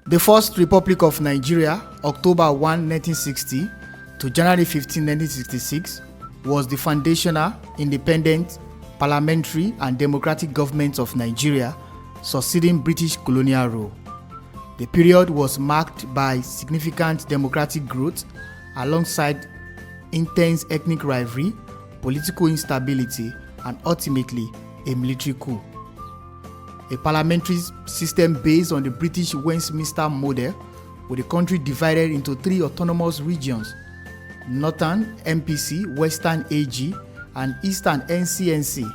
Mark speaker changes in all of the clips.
Speaker 1: The First Republic of Nigeria, October 1, 1960 to January 15, 1966, was the foundational, independent, parliamentary and democratic government of Nigeria, succeeding British colonial rule. The period was marked by significant democratic growth alongside intense ethnic rivalry, political instability, and ultimately a military coup. A parliamentary system based on the British Westminster model, with the country divided into three autonomous regions: Northern MPC, Western AG, and Eastern NCNC.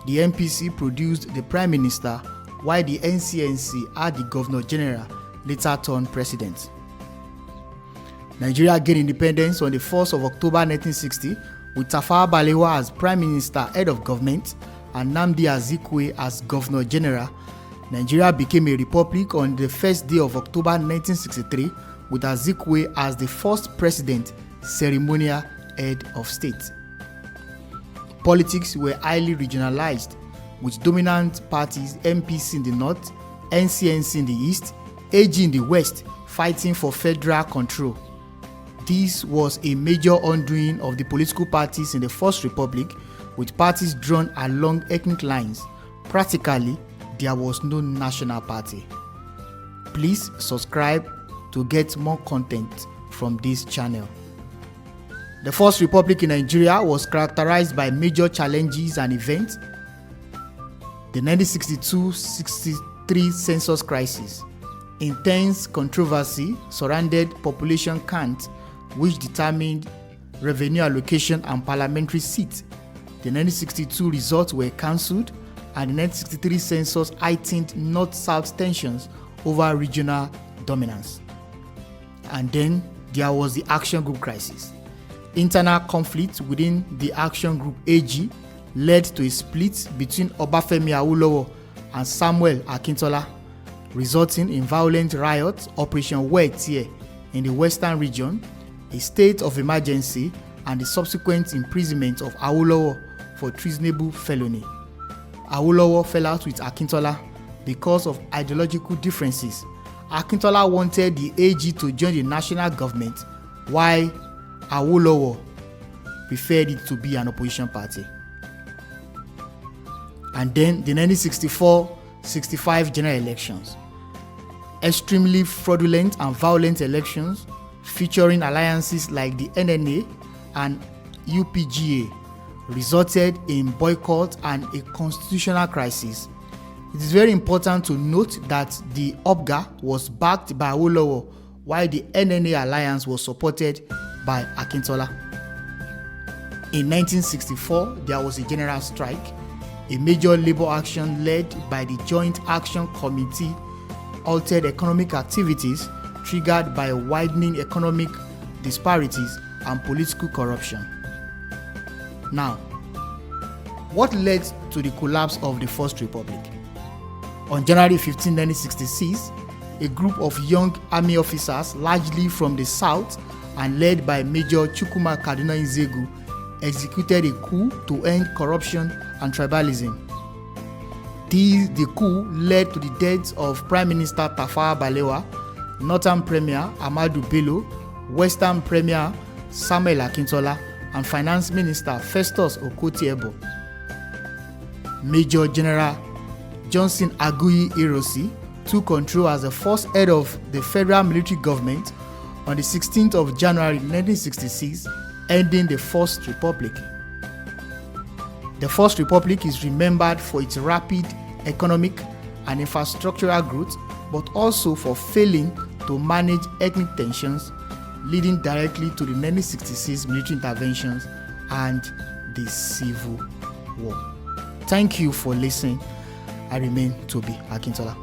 Speaker 1: The MPC produced the Prime Minister, while the NCNC had the Governor General, later turned President. Nigeria gained independence on the 1st of October 1960 with Tafawa Balewa as Prime Minister, head of government, and Nnamdi Azikiwe as Governor General. Nigeria became a republic on the first day of October 1963 with Azikiwe as the first president, ceremonial head of state. Politics were highly regionalized, with dominant parties MPC in the north, NCNC in the east, AG in the west, fighting for federal control. This was a major undoing of the political parties in the First Republic, with parties drawn along ethnic lines. Practically, there was no national party. Please subscribe to get more content from this channel. The First Republic in Nigeria was characterized by major challenges and events: the 1962-63 census crisis. Intense controversy surrounded population count, which determined revenue allocation and parliamentary seats. The 1962 results were cancelled, and the 1963 census heightened north-south tensions over regional dominance. And then there was the Action Group crisis. Internal conflict within the Action Group AG led to a split between Obafemi Awolowo and Samuel Akintola, resulting in violent riots, Operation Wetie in the western region, a state of emergency, and the subsequent imprisonment of Awolowo for treasonable felony. Awolowo fell out with Akintola because of ideological differences. Akintola wanted the AG to join the national government, while Awolowo preferred it to be an opposition party. And then the 1964-65 general elections. Extremely fraudulent and violent elections featuring alliances like the NNA and UPGA resulted in boycott and a constitutional crisis. It is very important to note that the UPGA was backed by Awolowo, while the NNA alliance was supported by Akintola. In 1964, there was a general strike. A major labor action led by the Joint Action Committee altered economic activities triggered by widening economic disparities and political corruption. Now, what led to the collapse of the First Republic? On January 15, 1966, a group of young army officers, largely from the south and led by Major Chukwuma Kaduna Nzegu, executed a coup to end corruption and tribalism. The coup led to the deaths of Prime Minister Tafawa Balewa, Northern Premier Ahmadu Bello, Western Premier Samuel Akintola, and Finance Minister Festus Okotie-Eboh. Major General Johnson Aguiyi Ironsi took control as the first head of the federal military government on the 16th of January 1966, ending the First Republic. The First Republic is remembered for its rapid economic and infrastructural growth, but also for failing to manage ethnic tensions, leading directly to the 1966 military interventions and the Civil War. Thank you for listening. I remain Toby Akintola.